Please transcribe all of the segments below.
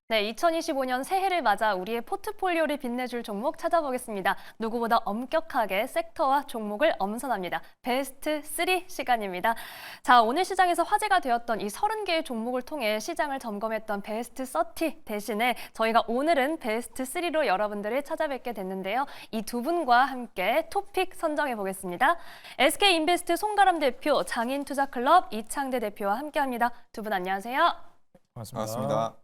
네, 2025년 새해를 맞아 우리의 포트폴리오를 빛내줄 종목 찾아보겠습니다. 누구보다 엄격하게 섹터와 종목을 엄선합니다. 베스트 3 시간입니다. 자, 오늘 시장에서 화제가 되었던 이 30개의 종목을 통해 시장을 점검했던 베스트 30 대신에 저희가 오늘은 베스트 3로 여러분들을 찾아뵙게 됐는데요. 이 두 분과 함께 토픽 선정해 보겠습니다. SK인베스트 송가람 대표, 장인투자클럽 이창대 대표와 함께합니다. 두 분 안녕하세요. 반갑습니다.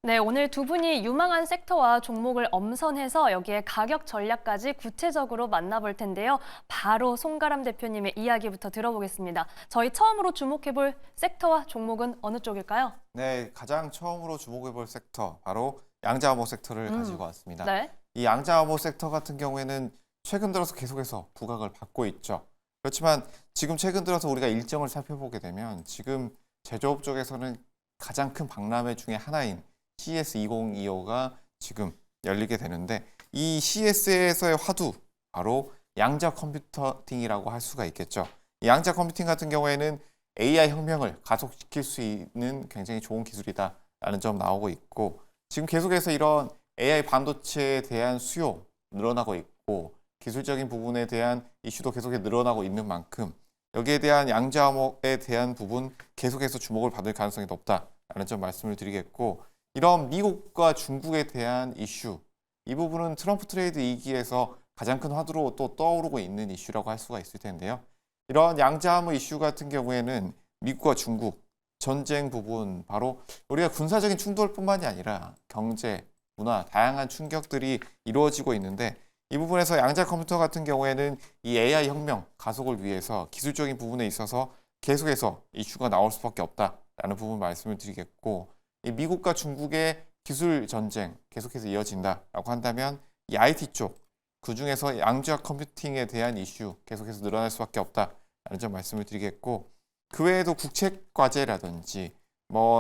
네, 오늘 두 분이 유망한 섹터와 종목을 엄선해서 여기에 가격 전략까지 구체적으로 만나볼 텐데요. 바로 송가람 대표님의 이야기부터 들어보겠습니다. 저희 처음으로 주목해볼 섹터와 종목은 어느 쪽일까요? 네, 가장 처음으로 주목해볼 섹터, 바로 양자암호 섹터를 가지고 왔습니다. 네. 이 양자암호 섹터 같은 경우에는 최근 들어서 계속해서 부각을 받고 있죠. 그렇지만 지금 최근 들어서 우리가 일정을 살펴보게 되면 지금 제조업 쪽에서는 가장 큰 박람회 중에 하나인 CES 2025가 지금 열리게 되는데, 이 CES에서의 화두, 바로 양자 컴퓨팅이라고 할 수가 있겠죠. 이 양자 컴퓨팅 같은 경우에는 AI 혁명을 가속시킬 수 있는 굉장히 좋은 기술이다라는 점 나오고 있고, 지금 계속해서 이런 AI 반도체에 대한 수요 늘어나고 있고, 기술적인 부분에 대한 이슈도 계속해서 늘어나고 있는 만큼 여기에 대한 양자암호에 대한 부분 계속해서 주목을 받을 가능성이 높다라는 점 말씀을 드리겠고, 이런 미국과 중국에 대한 이슈, 이 부분은 트럼프 트레이드 위기에서 가장 큰 화두로 또 떠오르고 있는 이슈라고 할 수가 있을 텐데요. 이런 양자암호 이슈 같은 경우에는 미국과 중국 전쟁 부분, 바로 우리가 군사적인 충돌뿐만이 아니라 경제, 문화, 다양한 충격들이 이루어지고 있는데, 이 부분에서 양자 컴퓨터 같은 경우에는 이 AI 혁명 가속을 위해서 기술적인 부분에 있어서 계속해서 이슈가 나올 수밖에 없다라는 부분 말씀을 드리겠고, 이 미국과 중국의 기술 전쟁 계속해서 이어진다라고 한다면 이 IT 쪽, 그중에서 양자 컴퓨팅에 대한 이슈 계속해서 늘어날 수밖에 없다라는 점 말씀을 드리겠고, 그 외에도 국책 과제라든지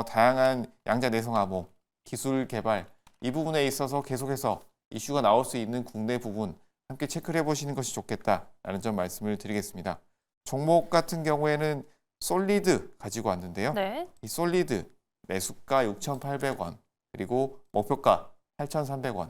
다양한 양자 내성 암호, 기술 개발, 이 부분에 있어서 계속해서 이슈가 나올 수 있는 국내 부분 함께 체크를 해보시는 것이 좋겠다라는 점 말씀을 드리겠습니다. 종목 같은 경우에는 솔리드 가지고 왔는데요. 네. 이 솔리드 매수가 6,800원, 그리고 목표가 8,300원,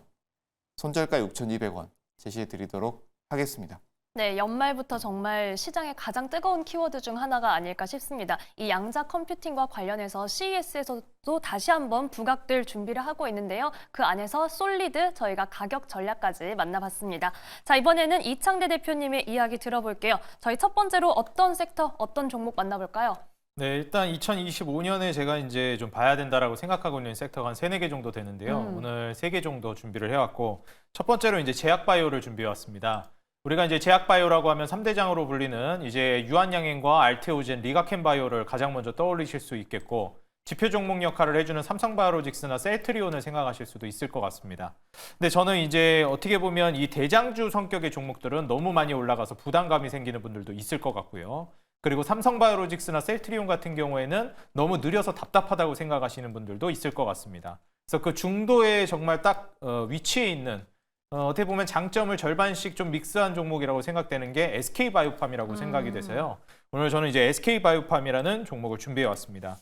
손절가 6,200원 제시해 드리도록 하겠습니다. 네, 연말부터 정말 시장의 가장 뜨거운 키워드 중 하나가 아닐까 싶습니다. 이 양자 컴퓨팅과 관련해서 CES에서도 다시 한번 부각될 준비를 하고 있는데요. 그 안에서 솔리드, 저희가 가격 전략까지 만나봤습니다. 자, 이번에는 이창대 대표님의 이야기 들어볼게요. 저희 첫 번째로 어떤 섹터, 어떤 종목 만나볼까요? 네, 일단 2025년에 제가 이제 좀 봐야 된다라고 생각하고 있는 섹터가 한 3, 4개 정도 되는데요. 오늘 3개 정도 준비를 해왔고, 첫 번째로 이제 제약바이오를 준비해왔습니다. 우리가 이제 제약바이오라고 하면 3대장으로 불리는 이제 유한양행과 알테오젠, 리가켄바이오를 가장 먼저 떠올리실 수 있겠고, 지표 종목 역할을 해주는 삼성바이오로직스나 셀트리온을 생각하실 수도 있을 것 같습니다. 근데 저는 이제 어떻게 보면 이 대장주 성격의 종목들은 너무 많이 올라가서 부담감이 생기는 분들도 있을 것 같고요. 그리고 삼성바이오로직스나 셀트리온 같은 경우에는 너무 느려서 답답하다고 생각하시는 분들도 있을 것 같습니다. 그래서 그 중도에 정말 딱 위치해 있는, 어떻게 보면 장점을 절반씩 좀 믹스한 종목이라고 생각되는 게 SK바이오팜이라고 생각이 돼서요. 오늘 저는 이제 SK바이오팜이라는 종목을 준비해 왔습니다.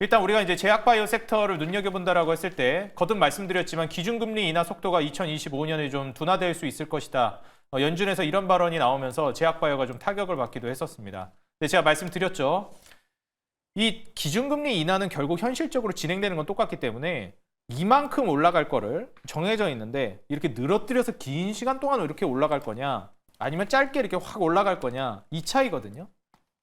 일단 우리가 이제 제약바이오 섹터를 눈여겨본다라고 했을 때 거듭 말씀드렸지만 기준금리 인하 속도가 2025년에 좀 둔화될 수 있을 것이다. 연준에서 이런 발언이 나오면서 제약바이오가 좀 타격을 받기도 했었습니다. 근데 제가 말씀드렸죠. 이 기준금리 인하는 결국 현실적으로 진행되는 건 똑같기 때문에 이만큼 올라갈 거를 정해져 있는데, 이렇게 늘어뜨려서 긴 시간 동안 이렇게 올라갈 거냐, 아니면 짧게 이렇게 확 올라갈 거냐, 이 차이거든요.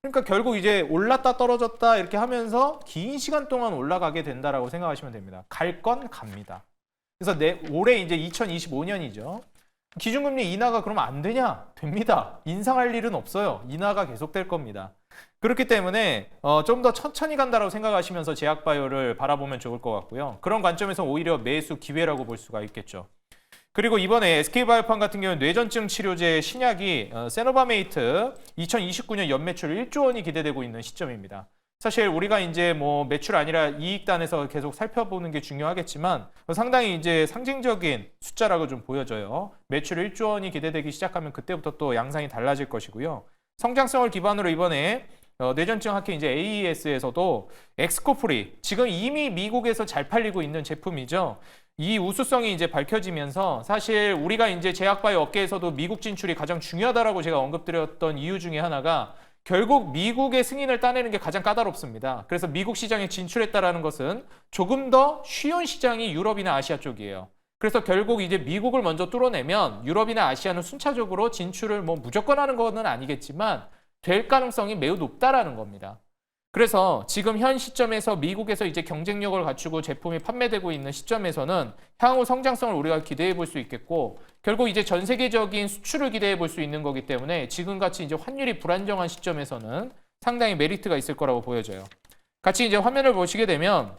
그러니까 결국 이제 올랐다 떨어졌다 이렇게 하면서 긴 시간 동안 올라가게 된다라고 생각하시면 됩니다. 갈 건 갑니다. 그래서 올해 이제 2025년이죠. 기준금리 인하가 그러면 안 되냐? 됩니다. 인상할 일은 없어요. 인하가 계속될 겁니다. 그렇기 때문에 좀 더 천천히 간다라고 생각하시면서 제약바이오를 바라보면 좋을 것 같고요. 그런 관점에서 오히려 매수 기회라고 볼 수가 있겠죠. 그리고 이번에 SK바이오팜 같은 경우는 뇌전증 치료제 신약이 세노바메이트 2029년 연매출 1조 원이 기대되고 있는 시점입니다. 사실 우리가 이제 매출 아니라 이익단에서 계속 살펴보는 게 중요하겠지만 상당히 이제 상징적인 숫자라고 좀 보여져요. 매출 1조 원이 기대되기 시작하면 그때부터 또 양상이 달라질 것이고요. 성장성을 기반으로 이번에 뇌전증 학회 이제 AES에서도 엑스코프리 지금 이미 미국에서 잘 팔리고 있는 제품이죠. 이 우수성이 이제 밝혀지면서 사실 우리가 이제 제약바이오 업계에서도 미국 진출이 가장 중요하다라고 제가 언급드렸던 이유 중에 하나가 결국 미국의 승인을 따내는 게 가장 까다롭습니다. 그래서 미국 시장에 진출했다라는 것은 조금 더 쉬운 시장이 유럽이나 아시아 쪽이에요. 그래서 결국 이제 미국을 먼저 뚫어내면 유럽이나 아시아는 순차적으로 진출을 뭐 무조건 하는 거는 아니겠지만 될 가능성이 매우 높다라는 겁니다. 그래서 지금 현 시점에서 미국에서 이제 경쟁력을 갖추고 제품이 판매되고 있는 시점에서는 향후 성장성을 우리가 기대해 볼 수 있겠고 결국 이제 전 세계적인 수출을 기대해 볼 수 있는 거기 때문에 지금같이 이제 환율이 불안정한 시점에서는 상당히 메리트가 있을 거라고 보여져요. 같이 이제 화면을 보시게 되면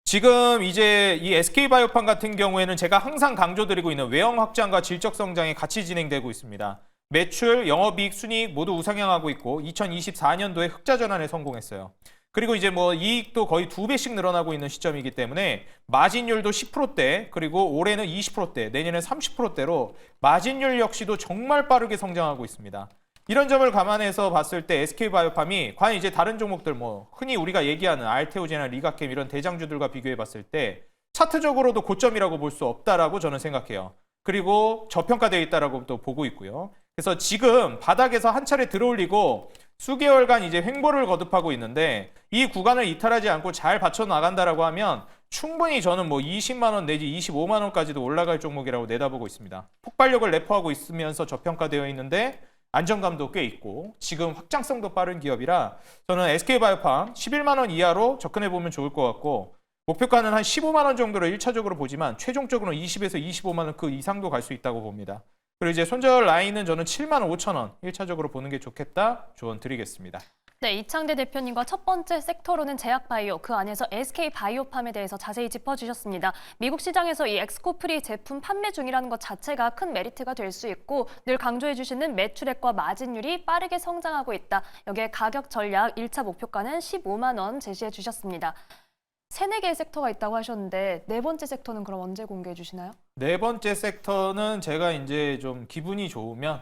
지금 이제 이 SK바이오팜 같은 경우에는 제가 항상 강조드리고 있는 외형 확장과 질적 성장이 같이 진행되고 있습니다. 매출, 영업이익, 순이익 모두 우상향하고 있고 2024년도에 흑자 전환에 성공했어요. 그리고 이제 뭐 이익도 거의 2배씩 늘어나고 있는 시점이기 때문에 마진율도 10%대, 그리고 올해는 20%대, 내년엔 30%대로 마진율 역시도 정말 빠르게 성장하고 있습니다. 이런 점을 감안해서 봤을 때 SK바이오팜이 과연 이제 다른 종목들 뭐 흔히 우리가 얘기하는 알테오제나 리가캠 이런 대장주들과 비교해 봤을 때 차트적으로도 고점이라고 볼 수 없다라고 저는 생각해요. 그리고 저평가되어 있다라고 또 보고 있고요. 그래서 지금 바닥에서 한 차례 들어올리고 수개월간 이제 횡보를 거듭하고 있는데 이 구간을 이탈하지 않고 잘 받쳐 나간다라고 하면 충분히 저는 뭐 20만 원 내지 25만 원까지도 올라갈 종목이라고 내다보고 있습니다. 폭발력을 내포하고 있으면서 저평가되어 있는데 안정감도 꽤 있고 지금 확장성도 빠른 기업이라 저는 SK바이오팜 11만 원 이하로 접근해 보면 좋을 것 같고 목표가는 한 15만 원 정도로 1차적으로 보지만 최종적으로는 20에서 25만 원 그 이상도 갈 수 있다고 봅니다. 그리고 이제 손절 라인은 저는 7만 5천 원 1차적으로 보는 게 좋겠다 조언 드리겠습니다. 네, 이창대 대표님과 첫 번째 섹터로는 제약바이오, 그 안에서 SK바이오팜에 대해서 자세히 짚어주셨습니다. 미국 시장에서 이 엑스코프리 제품 판매 중이라는 것 자체가 큰 메리트가 될 수 있고 늘 강조해주시는 매출액과 마진율이 빠르게 성장하고 있다. 여기에 가격 전략 1차 목표가는 15만 원 제시해 주셨습니다. 3-4개의 섹터가 있다고 하셨는데 네 번째 섹터는 그럼 언제 공개해 주시나요? 네 번째 섹터는 제가 이제 좀 기분이 좋으면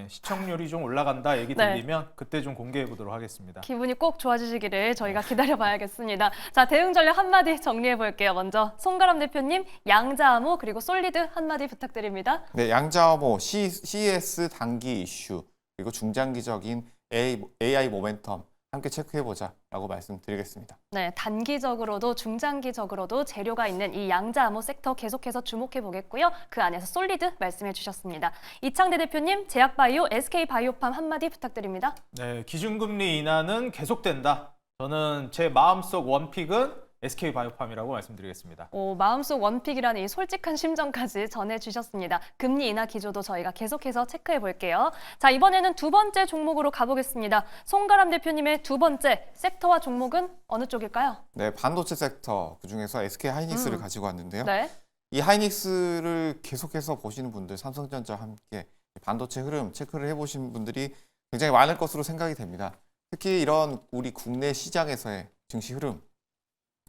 시청률이 좀 올라간다 얘기 네. 들리면 그때 좀 공개해 보도록 하겠습니다. 기분이 꼭 좋아지시기를 저희가 기다려봐야겠습니다. 자, 대응 전략 한마디 정리해 볼게요. 먼저 송가람 대표님, 양자암호 그리고 솔리드 한마디 부탁드립니다. 네, 양자암호 CES 단기 이슈 그리고 중장기적인 AI 모멘텀 함께 체크해보자라고 말씀드리겠습니다. 네, 단기적으로도 중장기적으로도 재료가 있는 이 양자암호 섹터 계속해서 주목해 보겠고요. 그 안에서 솔리드 말씀해 주셨습니다. 이창대 대표님, 제약바이오, SK바이오팜 한마디 부탁드립니다. 네, 기준금리 인하는 계속된다. 저는 제 마음속 원픽은 SK바이오팜이라고 말씀드리겠습니다. 마음속 원픽이라는 이 솔직한 심정까지 전해주셨습니다. 금리 인하 기조도 저희가 계속해서 체크해 볼게요. 자, 이번에는 두 번째 종목으로 가보겠습니다. 송가람 대표님의 두 번째 섹터와 종목은 어느 쪽일까요? 네, 반도체 섹터 그중에서 SK 하이닉스를 가지고 왔는데요. 네. 이 하이닉스를 계속해서 보시는 분들, 삼성전자와 함께 반도체 흐름 체크를 해보신 분들이 굉장히 많을 것으로 생각이 됩니다. 특히 이런 우리 국내 시장에서의 증시 흐름,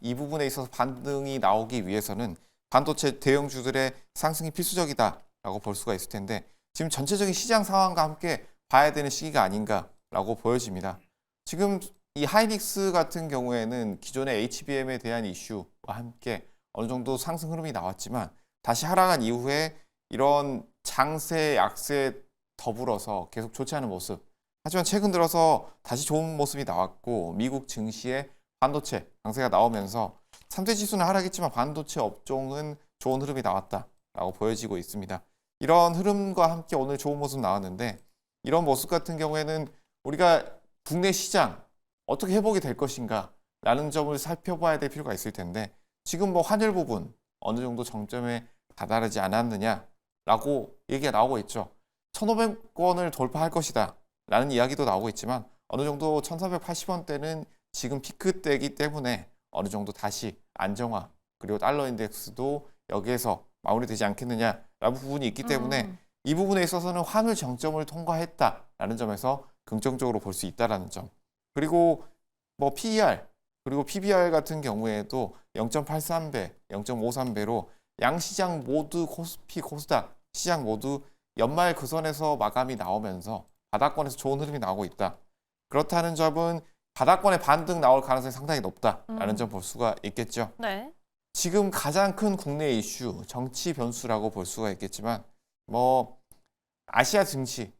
이 부분에 있어서 반등이 나오기 위해서는 반도체 대형주들의 상승이 필수적이다라고 볼 수가 있을 텐데 지금 전체적인 시장 상황과 함께 봐야 되는 시기가 아닌가라고 보여집니다. 지금 이 하이닉스 같은 경우에는 기존의 HBM에 대한 이슈와 함께 어느 정도 상승 흐름이 나왔지만 다시 하락한 이후에 이런 장세, 약세 더불어서 계속 좋지 않은 모습. 하지만 최근 들어서 다시 좋은 모습이 나왔고 미국 증시에 반도체 강세가 나오면서 3대 지수는 하락했지만 반도체 업종은 좋은 흐름이 나왔다라고 보여지고 있습니다. 이런 흐름과 함께 오늘 좋은 모습 나왔는데 이런 모습 같은 경우에는 우리가 국내 시장 어떻게 회복이 될 것인가 라는 점을 살펴봐야 될 필요가 있을 텐데 지금 뭐 환율 부분 어느 정도 정점에 다다르지 않았느냐라고 얘기가 나오고 있죠. 1,500원을 돌파할 것이다 라는 이야기도 나오고 있지만 어느 정도 1,480원대는 지금 피크 때이기 때문에 어느 정도 다시 안정화 그리고 달러 인덱스도 여기에서 마무리되지 않겠느냐라는 부분이 있기 때문에 이 부분에 있어서는 환율 정점을 통과했다라는 점에서 긍정적으로 볼 수 있다라는 점. 그리고 뭐 PER 그리고 PBR 같은 경우에도 0.83배, 0.53배로 양 시장 모두 코스피, 코스닥 시장 모두 연말 그 선에서 마감이 나오면서 바닥권에서 좋은 흐름이 나오고 있다. 그렇다는 점은 바닥권에 반등 나올 가능성이 상당히 높다라는 점 볼 수가 있겠죠. 네. 지금 가장 큰 국내 이슈, 정치 변수라고 볼 수가 있겠지만 뭐 아시아 증시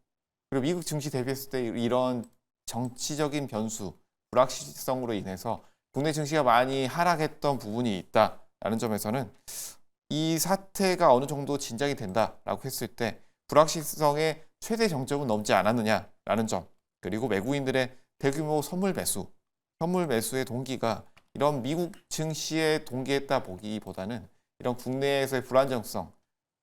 그리고 미국 증시 대비했을 때 이런 정치적인 변수, 불확실성으로 인해서 국내 증시가 많이 하락했던 부분이 있다라는 점에서는 이 사태가 어느 정도 진정이 된다라고 했을 때 불확실성의 최대 정점은 넘지 않았느냐라는 점, 그리고 외국인들의 대규모 선물 매수의 동기가 이런 미국 증시에 동기했다 보기보다는 이런 국내에서의 불안정성,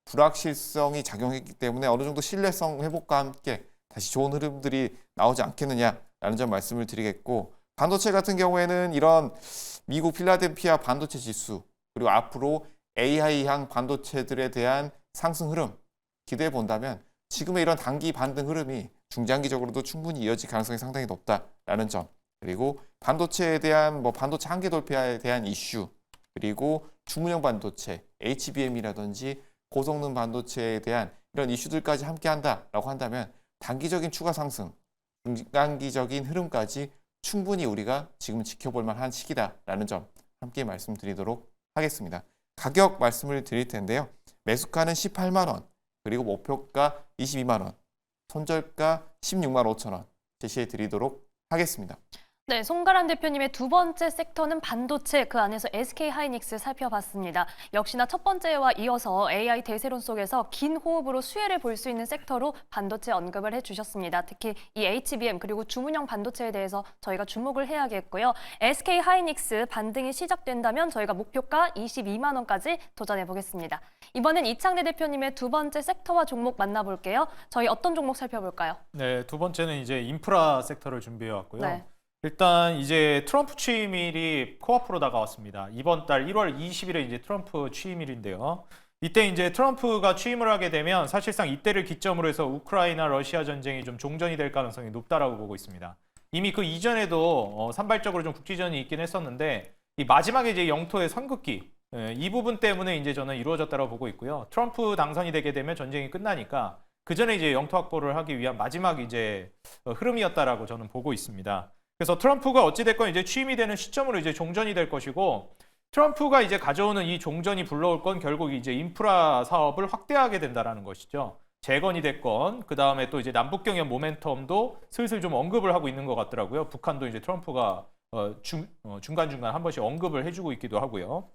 불확실성이 작용했기 때문에 어느 정도 신뢰성 회복과 함께 다시 좋은 흐름들이 나오지 않겠느냐라는 점 말씀을 드리겠고, 반도체 같은 경우에는 이런 미국 필라델피아 반도체 지수 그리고 앞으로 AI향 반도체들에 대한 상승 흐름 기대해 본다면 지금의 이런 단기 반등 흐름이 중장기적으로도 충분히 이어질 가능성이 상당히 높다라는 점, 그리고 반도체에 대한 반도체 한계 돌파에 대한 이슈, 그리고 주문형 반도체, HBM이라든지 고성능 반도체에 대한 이런 이슈들까지 함께 한다라고 한다면 단기적인 추가 상승, 중장기적인 흐름까지 충분히 우리가 지금 지켜볼 만한 시기다라는 점 함께 말씀드리도록 하겠습니다. 가격 말씀을 드릴 텐데요. 매수가는 18만 원, 그리고 목표가 22만 원, 손절가 16만 5천 원 제시해 드리도록 하겠습니다. 네, 송가람 대표님의 두 번째 섹터는 반도체, 그 안에서 SK하이닉스 살펴봤습니다. 역시나 첫 번째와 이어서 AI 대세론 속에서 긴 호흡으로 수혜를 볼 수 있는 섹터로 반도체 언급을 해주셨습니다. 특히 이 HBM 그리고 주문형 반도체에 대해서 저희가 주목을 해야겠고요. SK하이닉스 반등이 시작된다면 저희가 목표가 22만 원까지 도전해 보겠습니다. 이번엔 이창래 대표님의 두 번째 섹터와 종목 만나볼게요. 저희 어떤 종목 살펴볼까요? 네, 두 번째는 이제 인프라 섹터를 준비해 왔고요. 네. 일단 이제 트럼프 취임일이 코앞으로 다가왔습니다. 이번 달 1월 20일에 이제 트럼프 취임일인데요. 이때 이제 트럼프가 취임을 하게 되면 사실상 이때를 기점으로 해서 우크라이나 러시아 전쟁이 좀 종전이 될 가능성이 높다라고 보고 있습니다. 이미 그 이전에도 산발적으로 좀 국지전이 있긴 했었는데 이 마지막에 이제 영토의 선긋기, 이 부분 때문에 이제 저는 이루어졌다고 보고 있고요. 트럼프 당선이 되게 되면 전쟁이 끝나니까 그 전에 이제 영토 확보를 하기 위한 마지막 이제 흐름이었다라고 저는 보고 있습니다. 그래서 트럼프가 어찌됐건 이제 취임이 되는 시점으로 이제 종전이 될 것이고, 트럼프가 이제 가져오는 이 종전이 불러올 건 결국 이제 인프라 사업을 확대하게 된다라는 것이죠. 재건이 됐건, 그 다음에 또 이제 남북 경협 모멘텀도 슬슬 좀 언급을 하고 있는 것 같더라고요. 북한도 이제 트럼프가 중간중간 한 번씩 언급을 해주고 있기도 하고요.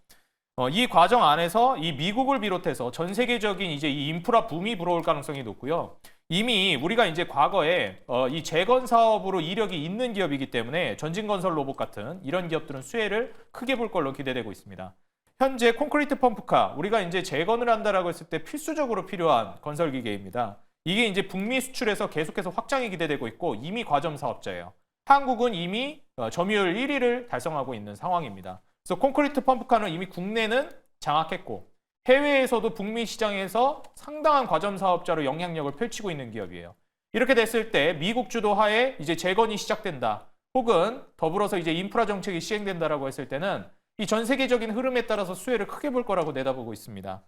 이 과정 안에서 이 미국을 비롯해서 전 세계적인 이제 이 인프라 붐이 불어올 가능성이 높고요. 이미 우리가 이제 과거에 이 재건 사업으로 이력이 있는 기업이기 때문에 전진건설 로봇 같은 이런 기업들은 수혜를 크게 볼 걸로 기대되고 있습니다. 현재 콘크리트 펌프카, 우리가 이제 재건을 한다라고 했을 때 필수적으로 필요한 건설 기계입니다. 이게 이제 북미 수출에서 계속해서 확장이 기대되고 있고 이미 과점 사업자예요. 한국은 이미 점유율 1위를 달성하고 있는 상황입니다. 그래서 콘크리트 펌프카는 이미 국내는 장악했고 해외에서도 북미 시장에서 상당한 과점 사업자로 영향력을 펼치고 있는 기업이에요. 이렇게 됐을 때 미국 주도하에 이제 재건이 시작된다, 혹은 더불어서 이제 인프라 정책이 시행된다라고 했을 때는 이 전 세계적인 흐름에 따라서 수혜를 크게 볼 거라고 내다보고 있습니다.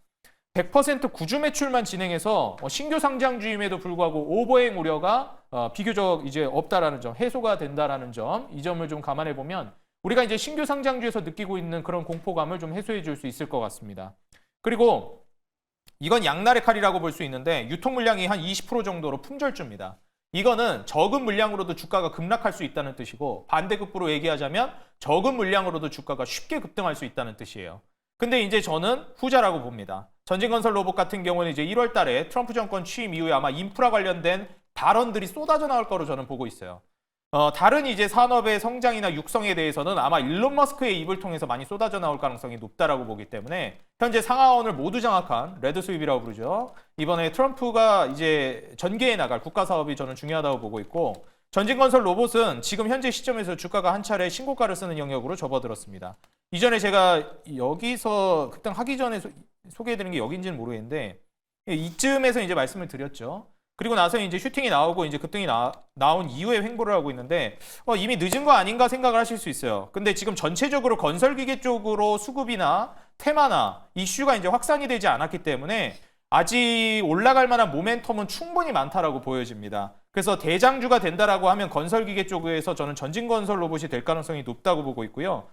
100% 구주 매출만 진행해서 신규 상장주임에도 불구하고 오버행 우려가 비교적 이제 없다라는 점, 해소가 된다라는 점, 이 점을 좀 감안해 보면 우리가 이제 신규 상장주에서 느끼고 있는 그런 공포감을 좀 해소해 줄 수 있을 것 같습니다. 그리고 이건 양날의 칼이라고 볼 수 있는데 유통 물량이 한 20% 정도로 품절주입니다. 이거는 적은 물량으로도 주가가 급락할 수 있다는 뜻이고, 반대급부로 얘기하자면 적은 물량으로도 주가가 쉽게 급등할 수 있다는 뜻이에요. 근데 이제 저는 후자라고 봅니다. 전진건설 로봇 같은 경우는 이제 1월 달에 트럼프 정권 취임 이후에 아마 인프라 관련된 발언들이 쏟아져 나올 거로 저는 보고 있어요. 다른 이제 산업의 성장이나 육성에 대해서는 아마 일론 머스크의 입을 통해서 많이 쏟아져 나올 가능성이 높다라고 보기 때문에 현재 상하원을 모두 장악한 레드 스윕이라고 부르죠. 이번에 트럼프가 이제 전개해 나갈 국가 사업이 저는 중요하다고 보고 있고, 전진건설 로봇은 지금 현재 시점에서 주가가 한 차례 신고가를 쓰는 영역으로 접어들었습니다. 이전에 제가 여기서 급등하기 전에 소개해드린 게 여기인지는 모르겠는데 이쯤에서 이제 말씀을 드렸죠. 그리고 나서 이제 슈팅이 나오고 이제 급등이 나온 이후에 횡보를 하고 있는데 이미 늦은 거 아닌가 생각을 하실 수 있어요. 근데 지금 전체적으로 건설기계 쪽으로 수급이나 테마나 이슈가 이제 확산이 되지 않았기 때문에 아직 올라갈 만한 모멘텀은 충분히 많다라고 보여집니다. 그래서 그래서 대장주가 된다라고 하면 건설기계 쪽에서 저는 전진건설 로봇이 될 가능성이 높다고 보고 있고요.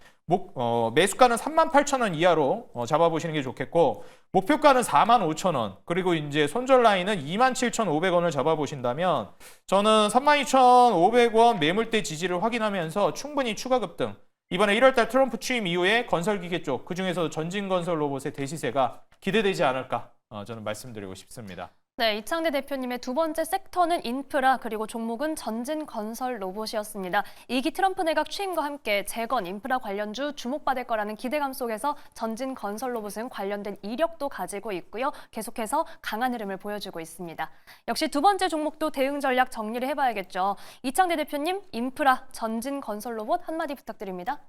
매수가는 38,000원 이하로 잡아보시는 게 좋겠고, 목표가는 45,000원, 그리고 이제 손절 라인은 27,500원을 잡아보신다면 저는 32,500원 매물대 지지를 확인하면서 충분히 추가 급등, 이번에 1월달 트럼프 취임 이후에 건설기계 쪽, 그중에서 전진건설 로봇의 대시세가 기대되지 않을까 저는 말씀드리고 싶습니다. 네, 이창대 대표님의 두 번째 섹터는 인프라, 그리고 종목은 전진건설 로봇이었습니다. 2기 트럼프 내각 취임과 함께 재건 인프라 관련주 주목받을 거라는 기대감 속에서 전진건설 로봇은 관련된 이력도 가지고 있고요. 계속해서 강한 흐름을 보여주고 있습니다. 역시 두 번째 종목도 대응 전략 정리를 해봐야겠죠. 이창대 대표님, 인프라, 전진건설 로봇 한마디 부탁드립니다.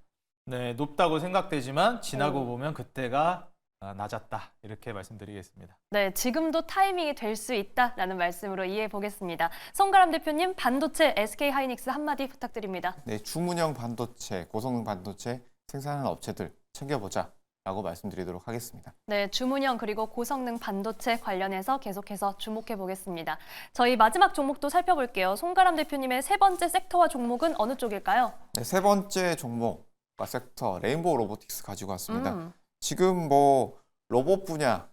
네, 높다고 생각되지만 지나고 보면 그때가 낮았다, 이렇게 말씀드리겠습니다. 네, 지금도 타이밍이 될 수 있다라는 말씀으로 이해해 보겠습니다. 송가람 대표님, 반도체 SK하이닉스 한마디 부탁드립니다. 네, 주문형 반도체, 고성능 반도체 생산하는 업체들 챙겨보자라고 말씀드리도록 하겠습니다. 네, 주문형 그리고 고성능 반도체 관련해서 계속해서 주목해 보겠습니다. 저희 마지막 종목도 살펴볼게요. 송가람 대표님의 세 번째 섹터와 종목은 어느 쪽일까요? 네, 세 번째 종목과 섹터 레인보우 로보틱스 가지고 왔습니다. 음. 지금 뭐 로봇 분야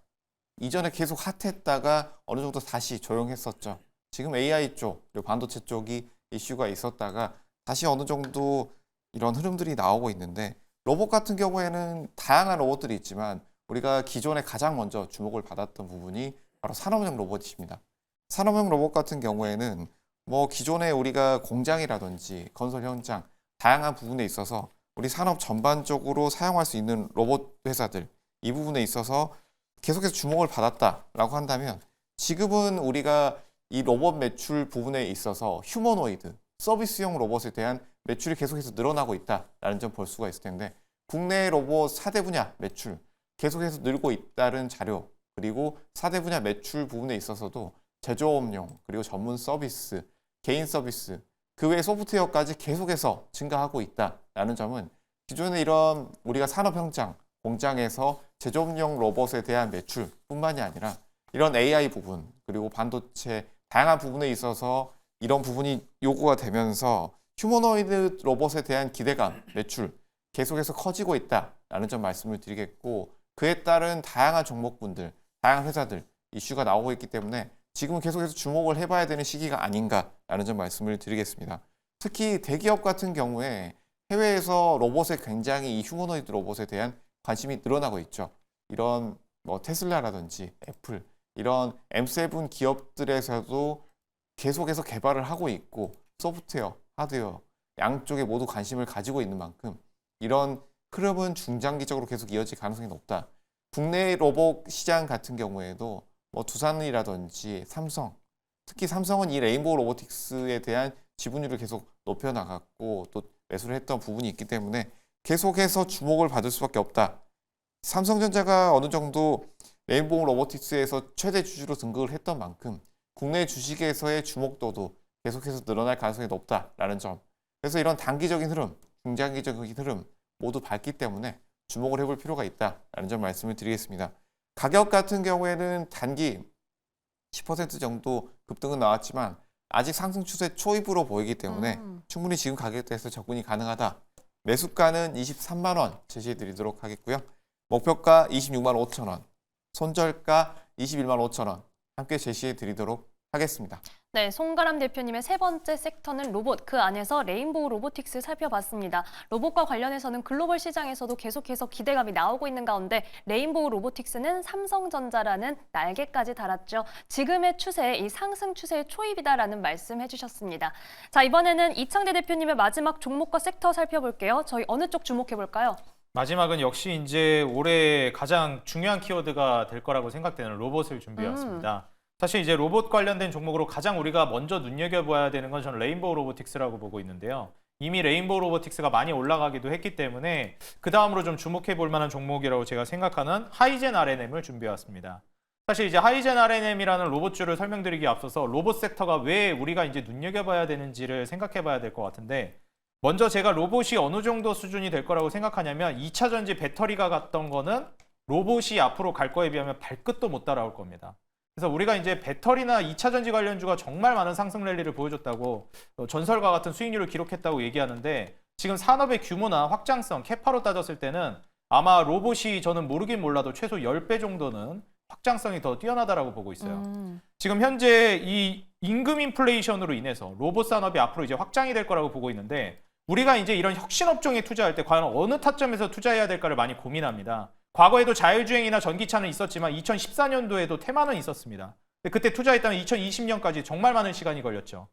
이전에 계속 핫했다가 어느 정도 다시 조용했었죠. 지금 AI 쪽 그리고 반도체 쪽이 이슈가 있었다가 다시 어느 정도 이런 흐름들이 나오고 있는데, 로봇 같은 경우에는 다양한 로봇들이 있지만 우리가 기존에 가장 먼저 주목을 받았던 부분이 바로 산업용 로봇입니다. 산업용 로봇 같은 경우에는 뭐 기존에 우리가 공장이라든지 건설 현장 다양한 부분에 있어서 우리 산업 전반적으로 사용할 수 있는 로봇 회사들, 이 부분에 있어서 계속해서 주목을 받았다라고 한다면, 지금은 우리가 이 로봇 매출 부분에 있어서 휴머노이드, 서비스용 로봇에 대한 매출이 계속해서 늘어나고 있다라는 점 볼 수가 있을 텐데, 국내 로봇 4대 분야 매출 계속해서 늘고 있다는 자료, 그리고 4대 분야 매출 부분에 있어서도 제조업용, 그리고 전문 서비스, 개인 서비스, 그 외 소프트웨어까지 계속해서 증가하고 있다라는 점은 기존에 이런 우리가 산업 현장, 공장에서 제조업용 로봇에 대한 매출뿐만이 아니라 이런 AI 부분, 그리고 반도체 다양한 부분에 있어서 이런 부분이 요구가 되면서 휴머노이드 로봇에 대한 기대감, 매출 계속해서 커지고 있다라는 점 말씀을 드리겠고, 그에 따른 다양한 종목군들, 다양한 회사들 이슈가 나오고 있기 때문에 지금은 계속해서 주목을 해봐야 되는 시기가 아닌가라는 점 말씀을 드리겠습니다. 특히 대기업 같은 경우에 해외에서 로봇에 굉장히 이 휴머노이드 로봇에 대한 관심이 늘어나고 있죠. 이런 뭐 테슬라라든지 애플, 이런 M7 기업들에서도 계속해서 개발을 하고 있고, 소프트웨어, 하드웨어 양쪽에 모두 관심을 가지고 있는 만큼 이런 흐름은 중장기적으로 계속 이어질 가능성이 높다. 국내 로봇 시장 같은 경우에도 뭐 두산이라든지 삼성, 특히 삼성은 이 레인보우 로보틱스에 대한 지분율을 계속 높여나갔고 또 매수를 했던 부분이 있기 때문에 계속해서 주목을 받을 수밖에 없다. 삼성전자가 어느 정도 레인보우 로보틱스에서 최대 주주로 등극을 했던 만큼 국내 주식에서의 주목도도 계속해서 늘어날 가능성이 높다라는 점. 그래서 이런 단기적인 흐름, 중장기적인 흐름 모두 밝기 때문에 주목을 해볼 필요가 있다라는 점 말씀을 드리겠습니다. 가격 같은 경우에는 단기 10% 정도 급등은 나왔지만 아직 상승 추세 초입으로 보이기 때문에 충분히 지금 가격대에서 접근이 가능하다. 매수가는 23만 원 제시해 드리도록 하겠고요. 목표가 26만 5천 원, 손절가 21만 5천 원 함께 제시해 드리도록 하겠습니다. 네, 송가람 대표님의 세 번째 섹터는 로봇, 그 안에서 레인보우 로보틱스 살펴봤습니다. 로봇과 관련해서는 글로벌 시장에서도 계속해서 기대감이 나오고 있는 가운데 레인보우 로보틱스는 삼성전자라는 날개까지 달았죠. 지금의 추세, 이 상승 추세의 초입이다라는 말씀 해주셨습니다. 자, 이번에는 이창대 대표님의 마지막 종목과 섹터 살펴볼게요. 저희 어느 쪽 주목해볼까요? 마지막은 역시 이제 올해 가장 중요한 키워드가 될 거라고 생각되는 로봇을 준비해왔습니다. 사실 이제 로봇 관련된 종목으로 가장 우리가 먼저 눈여겨봐야 되는 건 저는 레인보우 로보틱스라고 보고 있는데요. 이미 레인보우 로보틱스가 많이 올라가기도 했기 때문에 그 다음으로 좀 주목해 볼 만한 종목이라고 제가 생각하는 하이젠 RNM을 준비해왔습니다. 사실 이제 하이젠 RNM이라는 로봇주를 설명드리기 앞서서 로봇 섹터가 왜 우리가 이제 눈여겨봐야 되는지를 생각해 봐야 될 것 같은데, 먼저 제가 로봇이 어느 정도 수준이 될 거라고 생각하냐면 2차 전지 배터리가 갔던 거는 로봇이 앞으로 갈 거에 비하면 발끝도 못 따라올 겁니다. 그래서 우리가 이제 배터리나 2차 전지 관련주가 정말 많은 상승 랠리를 보여줬다고 전설과 같은 수익률을 기록했다고 얘기하는데 지금 산업의 규모나 확장성, 캐파로 따졌을 때는 아마 로봇이 저는 모르긴 몰라도 최소 10배 정도는 확장성이 더 뛰어나다라고 보고 있어요. 지금 현재 이 임금 인플레이션으로 인해서 로봇 산업이 앞으로 이제 확장이 될 거라고 보고 있는데 우리가 이제 이런 혁신 업종에 투자할 때 과연 어느 타점에서 투자해야 될까를 많이 고민합니다. 과거에도 자율주행이나 전기차는 있었지만 2014년도에도 테마는 있었습니다. 근데 그때 투자했다면 2020년까지 정말 많은 시간이 걸렸죠.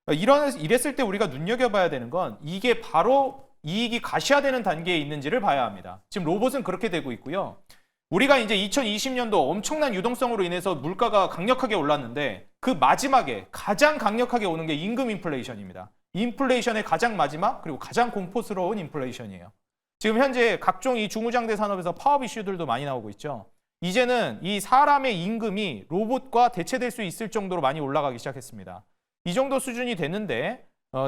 이랬을 때 우리가 눈여겨봐야 되는 건 이게 바로 이익이 가시화되는 단계에 있는지를 봐야 합니다. 지금 로봇은 그렇게 되고 있고요. 우리가 이제 2020년도 엄청난 유동성으로 인해서 물가가 강력하게 올랐는데 그 마지막에 가장 강력하게 오는 게 임금 인플레이션입니다. 인플레이션의 가장 마지막 그리고 가장 공포스러운 인플레이션이에요. 지금 현재 각종 이 중무장대 산업에서 파업 이슈들도 많이 나오고 있죠. 이제는 이 사람의 임금이 로봇과 대체될 수 있을 정도로 많이 올라가기 시작했습니다. 이 정도 수준이 됐는데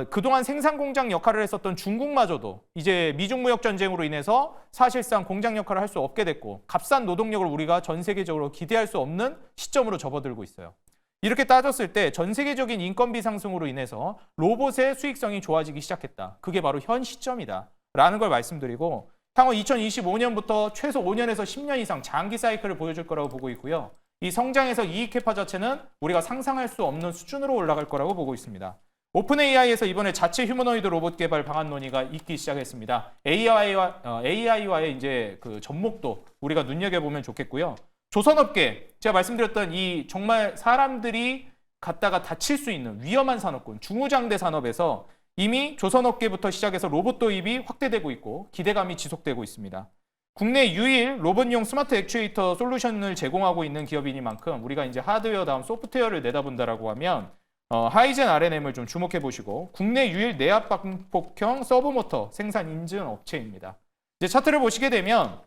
그동안 생산 공장 역할을 했었던 중국마저도 이제 미중 무역 전쟁으로 인해서 사실상 공장 역할을 할 수 없게 됐고 값싼 노동력을 우리가 전 세계적으로 기대할 수 없는 시점으로 접어들고 있어요. 이렇게 따졌을 때 전 세계적인 인건비 상승으로 인해서 로봇의 수익성이 좋아지기 시작했다. 그게 바로 현 시점이다. 라는 걸 말씀드리고 향후 2025년부터 최소 5년에서 10년 이상 장기 사이클을 보여줄 거라고 보고 있고요. 이 성장에서 이익 캐파 자체는 우리가 상상할 수 없는 수준으로 올라갈 거라고 보고 있습니다. 오픈 AI에서 이번에 자체 휴머노이드 로봇 개발 방안 논의가 있기 시작했습니다. AI와의 이제 그 접목도 우리가 눈여겨보면 좋겠고요. 조선업계, 제가 말씀드렸던 이 정말 사람들이 갔다가 다칠 수 있는 위험한 산업군, 중후장대 산업에서 이미 조선업계부터 시작해서 로봇 도입이 확대되고 있고 기대감이 지속되고 있습니다. 국내 유일 로봇용 스마트 액추에이터 솔루션을 제공하고 있는 기업이니만큼 우리가 이제 하드웨어 다음 소프트웨어를 내다본다라고 하면 하이젠 R&M을 좀 주목해 보시고 국내 유일 내압 방폭형 서브모터 생산 인증 업체입니다. 이제 차트를 보시게 되면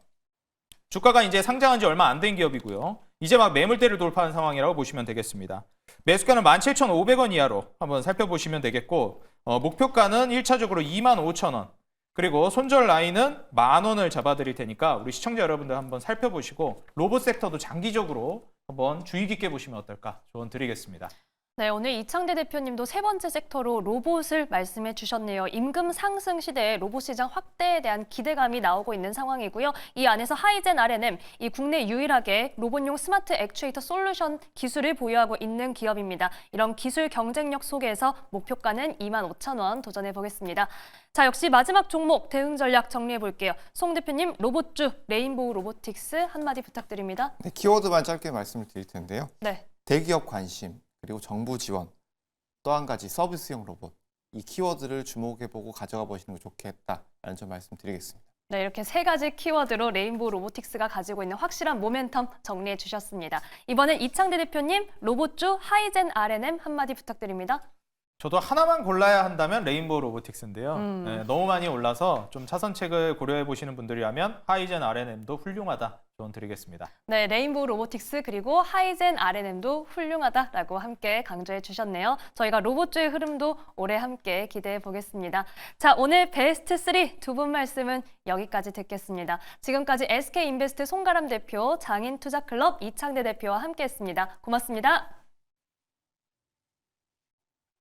주가가 이제 상장한 지 얼마 안 된 기업이고요. 이제 막 매물대를 돌파한 상황이라고 보시면 되겠습니다. 매수가는 17,500원 이하로 한번 살펴보시면 되겠고 목표가는 1차적으로 25,000원 그리고 손절 라인은 10,000원을 잡아드릴 테니까 우리 시청자 여러분들 한번 살펴보시고 로봇 섹터도 장기적으로 한번 주의 깊게 보시면 어떨까 조언 드리겠습니다. 네, 오늘 이창대 대표님도 세 번째 섹터로 로봇을 말씀해 주셨네요. 임금 상승 시대에 로봇 시장 확대에 대한 기대감이 나오고 있는 상황이고요. 이 안에서 하이젠 R&M, 이 국내 유일하게 로봇용 스마트 액추에이터 솔루션 기술을 보유하고 있는 기업입니다. 이런 기술 경쟁력 속에서 목표가는 25,000원 도전해 보겠습니다. 자, 역시 마지막 종목 대응 전략 정리해 볼게요. 송 대표님, 로봇주 레인보우 로보틱스 한마디 부탁드립니다. 네, 키워드만 짧게 말씀을 드릴 텐데요. 네. 대기업 관심, 그리고 정부 지원, 또 한 가지 서비스형 로봇. 이 키워드를 주목해보고 가져가 보시는 게 좋겠다라는 점 말씀드리겠습니다. 네, 이렇게 세 가지 키워드로 레인보우 로보틱스가 가지고 있는 확실한 모멘텀 정리해 주셨습니다. 이번엔 이창대 대표님, 로봇주 하이젠 R&M 한마디 부탁드립니다. 저도 하나만 골라야 한다면 레인보우 로보틱스인데요. 네, 너무 많이 올라서 좀 차선책을 고려해 보시는 분들이라면 하이젠 R&M도 훌륭하다 조언 드리겠습니다. 네, 레인보우 로보틱스 그리고 하이젠 R&M도 훌륭하다라고 함께 강조해 주셨네요. 저희가 로봇주의 흐름도 올해 함께 기대해 보겠습니다. 자, 오늘 베스트 3 두 분 말씀은 여기까지 듣겠습니다. 지금까지 SK인베스트 송가람 대표, 장인투자클럽 이창대 대표와 함께했습니다. 고맙습니다.